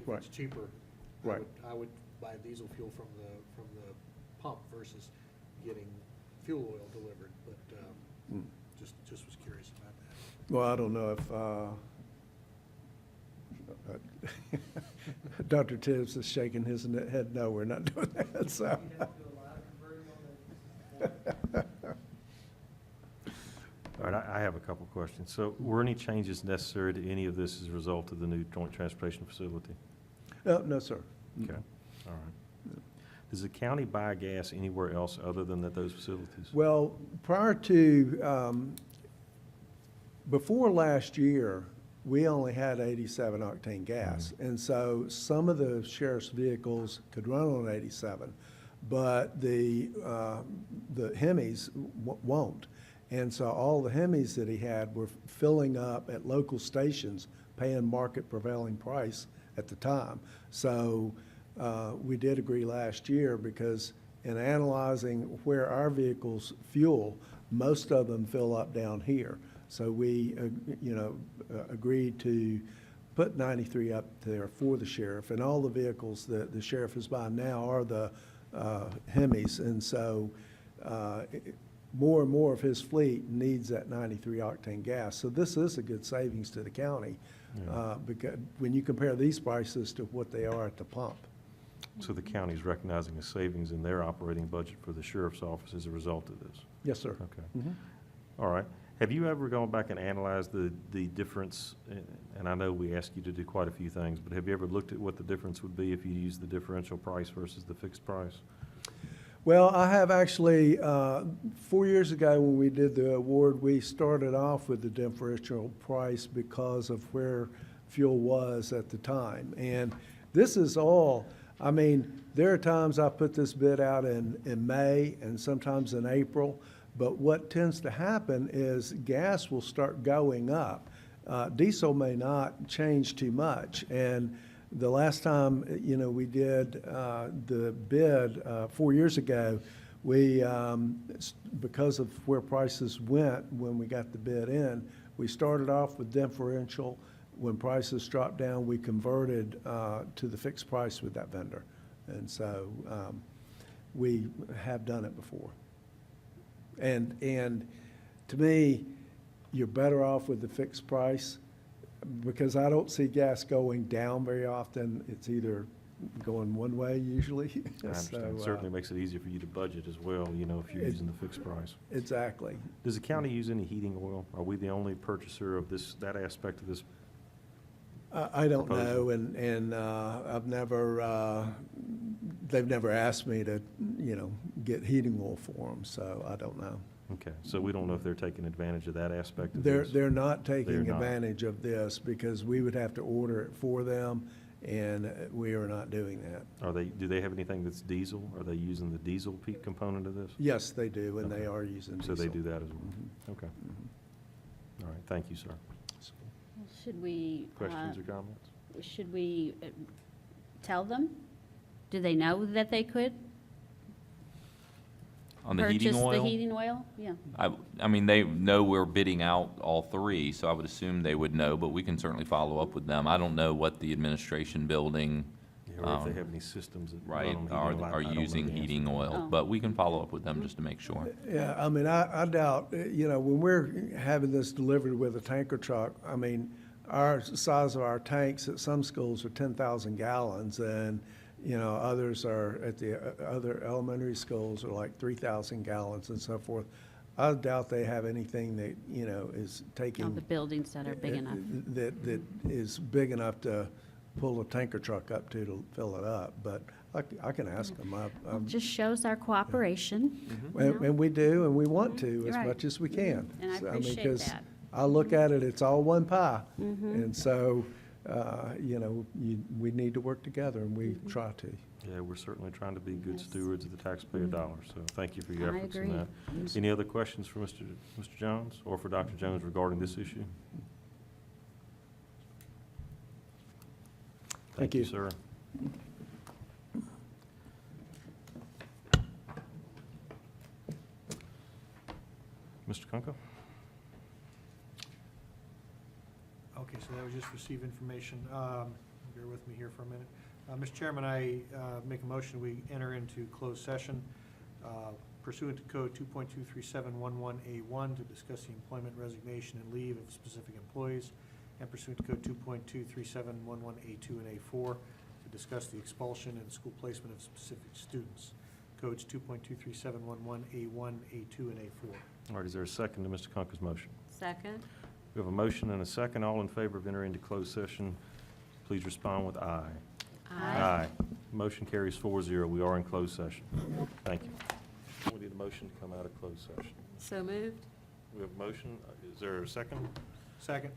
[SPEAKER 6] If
[SPEAKER 5] Right.
[SPEAKER 6] it's cheaper,
[SPEAKER 5] Right.
[SPEAKER 6] I would buy diesel fuel from the pump versus getting fuel oil delivered, but
[SPEAKER 5] Mm.
[SPEAKER 6] just was curious about that.
[SPEAKER 5] Well, I don't know if, Dr. Tibbs is shaking his head, no, we're not doing that, so.
[SPEAKER 1] All right, I have a couple questions. So were any changes necessary to any of this as a result of the new joint transportation facility?
[SPEAKER 5] No, sir.
[SPEAKER 1] Okay, all right. Does the county buy gas anywhere else other than at those facilities?
[SPEAKER 5] Well, prior to, before last year, we only had 87 octane gas. And so some of the sheriff's vehicles could run on 87, but the Hemis won't. And so all the Hemis that he had were filling up at local stations, paying market prevailing price at the time. So we did agree last year, because in analyzing where our vehicles fuel, most of them fill up down here. So we, agreed to put 93 up there for the sheriff. And all the vehicles that the sheriff is buying now are the Hemis. And so more and more of his fleet needs that 93 octane gas. So this is a good savings to the county, because when you compare these prices to what they are at the pump.
[SPEAKER 1] So the county's recognizing a savings in their operating budget for the sheriff's office as a result of this?
[SPEAKER 5] Yes, sir.
[SPEAKER 1] Okay.
[SPEAKER 5] Mhm.
[SPEAKER 1] All right. Have you ever gone back and analyzed the difference, and I know we ask you to do quite a few things, but have you ever looked at what the difference would be if you used the differential price versus the fixed price?
[SPEAKER 5] Well, I have actually, 4 years ago when we did the award, we started off with the differential price because of where fuel was at the time. And this is all, there are times I put this bid out in May and sometimes in April, but what tends to happen is gas will start going up. Diesel may not change too much. And the last time, we did the bid 4 years ago, we, because of where prices went when we got the bid in, we started off with differential. When prices dropped down, we converted to the fixed price with that vendor. And so we have done it before. And to me, you're better off with the fixed price, because I don't see gas going down very often. It's either going one way usually.
[SPEAKER 1] I understand. It certainly makes it easier for you to budget as well, if you're using the fixed price.
[SPEAKER 5] Exactly.
[SPEAKER 1] Does the county use any heating oil? Are we the only purchaser of that aspect of this?
[SPEAKER 5] I don't
[SPEAKER 1] proposal?
[SPEAKER 5] know, and I've never, they've never asked me to, get heating oil for them, so I don't know.
[SPEAKER 1] Okay, so we don't know if they're taking advantage of that aspect of
[SPEAKER 5] They're,
[SPEAKER 1] this?
[SPEAKER 5] they're not taking
[SPEAKER 1] They're not.
[SPEAKER 5] advantage of this, because we would have to order it for them, and we are not doing that.
[SPEAKER 1] Do they have anything that's diesel? Are they using the diesel peak component of this?
[SPEAKER 5] Yes, they do, and they
[SPEAKER 1] Okay.
[SPEAKER 5] are using
[SPEAKER 1] So
[SPEAKER 5] diesel.
[SPEAKER 1] they do that as well?
[SPEAKER 5] Mhm.
[SPEAKER 1] Okay. All right, thank you, sir.
[SPEAKER 7] Should we,
[SPEAKER 1] Questions or comments?
[SPEAKER 7] should we tell them? Do they know that they could
[SPEAKER 4] On the heating
[SPEAKER 7] purchase the
[SPEAKER 4] oil?
[SPEAKER 7] heating oil? Yeah.
[SPEAKER 4] They know we're bidding out all three, so I would assume they would know, but we can certainly follow up with them. I don't know what the administration building
[SPEAKER 1] Yeah, or if they have any systems that run
[SPEAKER 4] right,
[SPEAKER 1] on heating oil, I
[SPEAKER 4] are
[SPEAKER 1] don't know
[SPEAKER 4] using
[SPEAKER 1] the answer.
[SPEAKER 4] heating oil,
[SPEAKER 7] Oh.
[SPEAKER 4] but we can follow up with them just to make sure.
[SPEAKER 5] Yeah, I mean, I doubt, when we're having this delivered with a tanker truck, I mean, our size of our tanks at some schools are 10,000 gallons, and, others are, at the other elementary schools are like 3,000 gallons and so forth. I doubt they have anything that, is taking.
[SPEAKER 3] All the buildings that are big enough.
[SPEAKER 5] That is big enough to pull a tanker truck up to fill it up, but I can ask them.
[SPEAKER 3] Just shows our cooperation. you know?
[SPEAKER 5] And we do, and we want to as
[SPEAKER 3] Right.
[SPEAKER 5] much as we can.
[SPEAKER 3] And I
[SPEAKER 5] So, mean,
[SPEAKER 3] appreciate
[SPEAKER 5] 'cause
[SPEAKER 3] that.
[SPEAKER 5] I look at it, it's all one pie.
[SPEAKER 3] Mhm.
[SPEAKER 5] And so, we need to work together, and we
[SPEAKER 3] Mm-hmm.
[SPEAKER 5] try to.
[SPEAKER 1] Yeah, we're certainly trying to be good
[SPEAKER 3] Yes.
[SPEAKER 1] stewards of the taxpayer dollars, so thank you for your
[SPEAKER 3] I
[SPEAKER 1] efforts in
[SPEAKER 3] agree.
[SPEAKER 1] that. Any other questions for Mr. Jones or for Dr. Jones regarding this issue?
[SPEAKER 5] Thank you.
[SPEAKER 1] sir. Mr. Kunkel?
[SPEAKER 6] Okay, so that was just receive information. Bear with me here for a minute. Mr. Chairman, I make a motion, we enter into closed session pursuant to Code 2.23711A1 to discuss the employment, resignation, and leave of specific employees, and pursuant to Code 2.23711A2 and A4 to discuss the expulsion and school placement of specific students. Codes 2.23711A1, A2, and A4.
[SPEAKER 1] All right, is there a second to Mr. Kunkel's motion?
[SPEAKER 7] Second?
[SPEAKER 1] We have a motion and a second. All in favor of entering into closed session, please respond with aye. Motion carries 4-0. We are in closed session. Thank you. We need a motion to come out of closed session.
[SPEAKER 7] So moved?
[SPEAKER 1] We have a motion. Is there a second?
[SPEAKER 6] Second.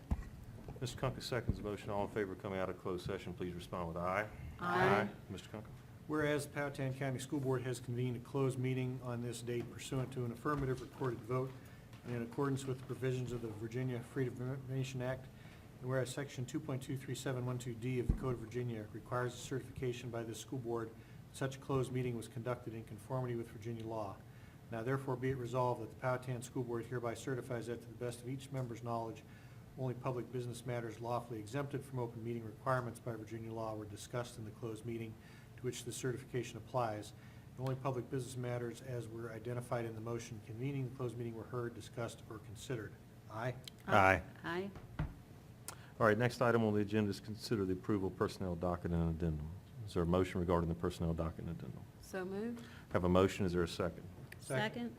[SPEAKER 1] Mr. Kunkel seconds the motion. All in favor of coming out of closed session, please respond with aye.
[SPEAKER 7] Aye.
[SPEAKER 1] Mr. Kunkel?
[SPEAKER 6] Whereas the Powhatan County School Board has convened a closed meeting on this date pursuant to an affirmative recorded vote and in accordance with the provisions of the Virginia Freedom of Information Act, and whereas Section 2.23712D of the Code of Virginia requires a certification by the school board that such a closed meeting was conducted in conformity with Virginia law. Now therefore be it resolved that the Powhatan School Board hereby certifies that to the best of each member's knowledge, only public business matters lawfully exempted from open meeting requirements by Virginia law were discussed in the closed meeting to which the certification applies. And only public business matters as were identified in the motion convening the closed meeting were heard, discussed, or considered. Aye.
[SPEAKER 1] Aye.
[SPEAKER 3] Aye.
[SPEAKER 1] All right, next item on the agenda is consider the approval of personnel docket and addendum. Is there a motion regarding the personnel docket and addendum?
[SPEAKER 7] So moved?
[SPEAKER 1] Have a motion. Is there a second?
[SPEAKER 7] Second?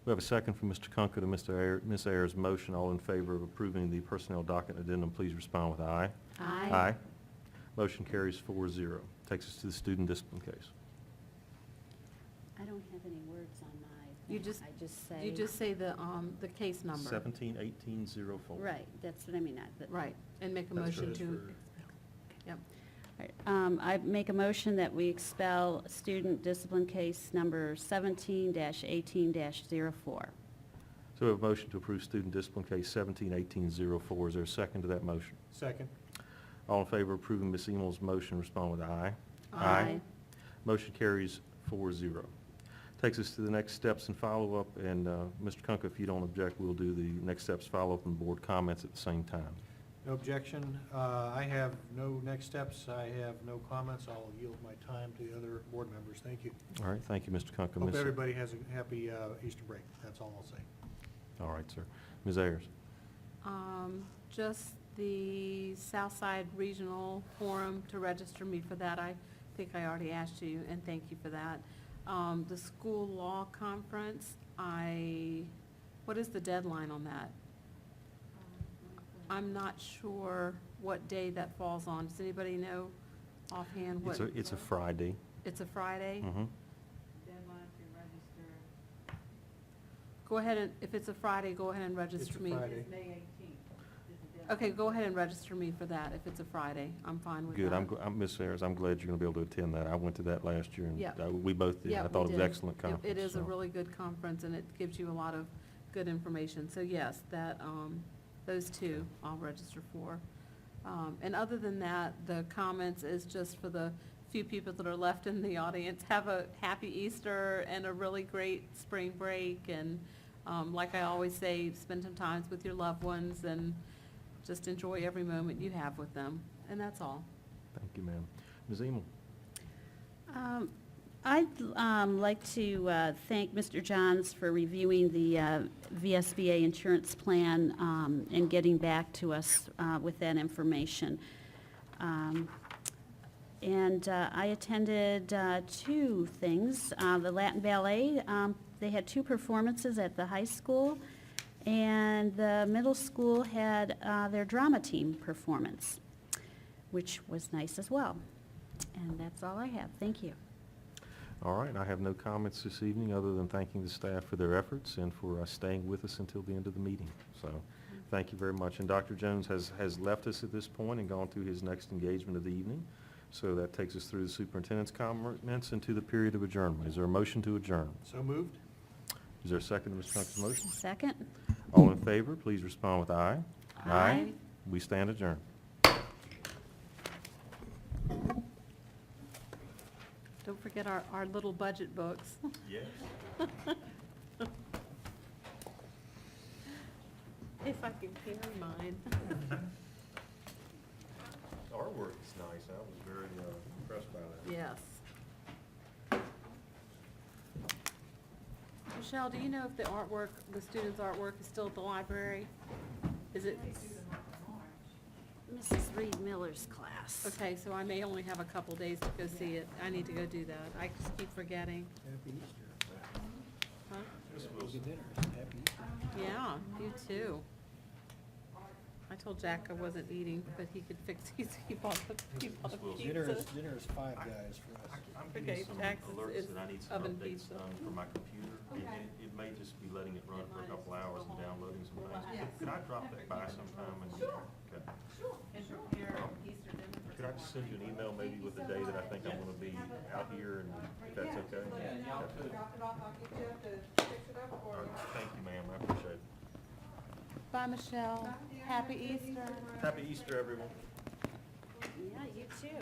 [SPEAKER 1] We have a second from Mr. Kunkel to Ms. Ayers' motion. All in favor of approving the personnel docket and addendum, please respond with aye.
[SPEAKER 3] Aye.
[SPEAKER 1] Motion carries 4-0. Takes us to the student discipline case.
[SPEAKER 3] I don't have any words on my.
[SPEAKER 7] You
[SPEAKER 3] thing.
[SPEAKER 7] just-
[SPEAKER 3] I just say.
[SPEAKER 7] You just say the case number.
[SPEAKER 1] 171804.
[SPEAKER 3] Right, that's what I mean, but.
[SPEAKER 7] Right, and make a
[SPEAKER 6] That's
[SPEAKER 7] motion
[SPEAKER 6] good
[SPEAKER 7] to,
[SPEAKER 6] for-
[SPEAKER 7] yep.
[SPEAKER 3] All right, I make a motion that we expel student discipline case number 17-18-04.
[SPEAKER 1] So we have a motion to approve student discipline case 171804. Is there a second to that motion?
[SPEAKER 6] Second.
[SPEAKER 1] All in favor of approving Ms. Emel's motion, respond with aye.
[SPEAKER 3] Aye.
[SPEAKER 1] Motion carries 4-0. Takes us to the next steps and follow-up, and Mr. Kunkel, if you don't object, we'll do the next steps follow-up and board comments at the same time.
[SPEAKER 6] No objection. I have no next steps. I have no comments. I'll yield my time to the other board members. Thank you.
[SPEAKER 1] All right, thank you, Mr. Kunkel.
[SPEAKER 6] Hope
[SPEAKER 1] Ms.
[SPEAKER 6] everybody has a happy Easter break. That's all I'll say.
[SPEAKER 1] All right, sir. Ms. Ayers?
[SPEAKER 7] Just the Southside Regional Forum to register me for that. I think I already asked you, and thank you for that. The school law conference, what is the deadline on that? I'm not sure what day that falls on. Does anybody know offhand what?
[SPEAKER 1] It's a Friday.
[SPEAKER 7] It's a Friday?
[SPEAKER 1] Mhm.
[SPEAKER 7] Deadline to register. Go ahead and, if it's a Friday, go ahead and register me.
[SPEAKER 6] It's a Friday.
[SPEAKER 7] Okay, go ahead and register me for that if it's a Friday. I'm fine with that.
[SPEAKER 1] Good. Ms. Ayers, I'm glad you're going to be able to attend that. I went to that last year, and
[SPEAKER 7] Yeah.
[SPEAKER 1] we both did.
[SPEAKER 7] Yeah,
[SPEAKER 1] I thought it
[SPEAKER 7] we
[SPEAKER 1] was
[SPEAKER 7] did.
[SPEAKER 1] excellent conference.
[SPEAKER 7] It is a
[SPEAKER 1] so.
[SPEAKER 7] really good conference, and it gives you a lot of good information. So yes, those two I'll register for. And other than that, the comments is just for the few people that are left in the audience. Have a happy Easter and a really great spring break. And like I always say, spend some time with your loved ones and just enjoy every moment you have with them. And that's all.
[SPEAKER 1] Thank you, ma'am. Ms. Emel?
[SPEAKER 8] I'd like to thank Mr. Johns for reviewing the VSBA insurance plan and getting back to us with that information. And I attended two things. The Latin Ballet, they had two performances at the high school, and the middle school had their drama team performance, which was nice as well. And that's all I have. Thank you.
[SPEAKER 1] All right, I have no comments this evening, other than thanking the staff for their efforts and for staying with us until the end of the meeting. So, thank you very much. And Dr. Jones has left us at this point and gone to his next engagement of the evening. So that takes us through the superintendent's comments and to the period of adjournment. Is there a motion to adjourn?
[SPEAKER 6] So moved?
[SPEAKER 1] Is there a second to Ms. Trunka's motion?
[SPEAKER 8] Second?
[SPEAKER 1] All in favor, please respond with aye.
[SPEAKER 8] Aye.
[SPEAKER 1] We stand adjourned.
[SPEAKER 7] Don't forget our little budget books.
[SPEAKER 1] Yes.
[SPEAKER 7] If I can carry mine.
[SPEAKER 1] Artwork is nice. I was very impressed by that.
[SPEAKER 7] Yes. Michelle, do you know if the artwork, the students' artwork is still at the library? Is it?
[SPEAKER 8] Mrs. Reed Miller's class.
[SPEAKER 7] Okay, so I may only have a couple days to go see it. I need to go do that. I just keep forgetting.
[SPEAKER 6] Happy Easter.
[SPEAKER 7] Huh?
[SPEAKER 6] Good dinner. Happy Easter.
[SPEAKER 7] Yeah, you too. I told Jack I wasn't eating, but he could fix, he bought the
[SPEAKER 6] Dinner
[SPEAKER 7] pizza.
[SPEAKER 6] is Five Guys for us.
[SPEAKER 1] I'm
[SPEAKER 7] Okay,
[SPEAKER 1] getting some
[SPEAKER 7] Jax
[SPEAKER 1] alerts
[SPEAKER 7] is
[SPEAKER 1] that I need some
[SPEAKER 7] oven
[SPEAKER 1] updates
[SPEAKER 7] pizza.
[SPEAKER 1] done for my computer. It may just be letting it run for a couple hours and downloading some things. Could I drop that by sometime? Okay.
[SPEAKER 7] And prepare Easter dinner for
[SPEAKER 1] Could I just send you an email maybe with the day that I think I'm gonna be out here, and if that's okay? All right, thank you, ma'am, I appreciate it.
[SPEAKER 7] Bye, Michelle. Happy Easter.
[SPEAKER 1] Happy Easter, everyone.
[SPEAKER 8] Yeah, you too.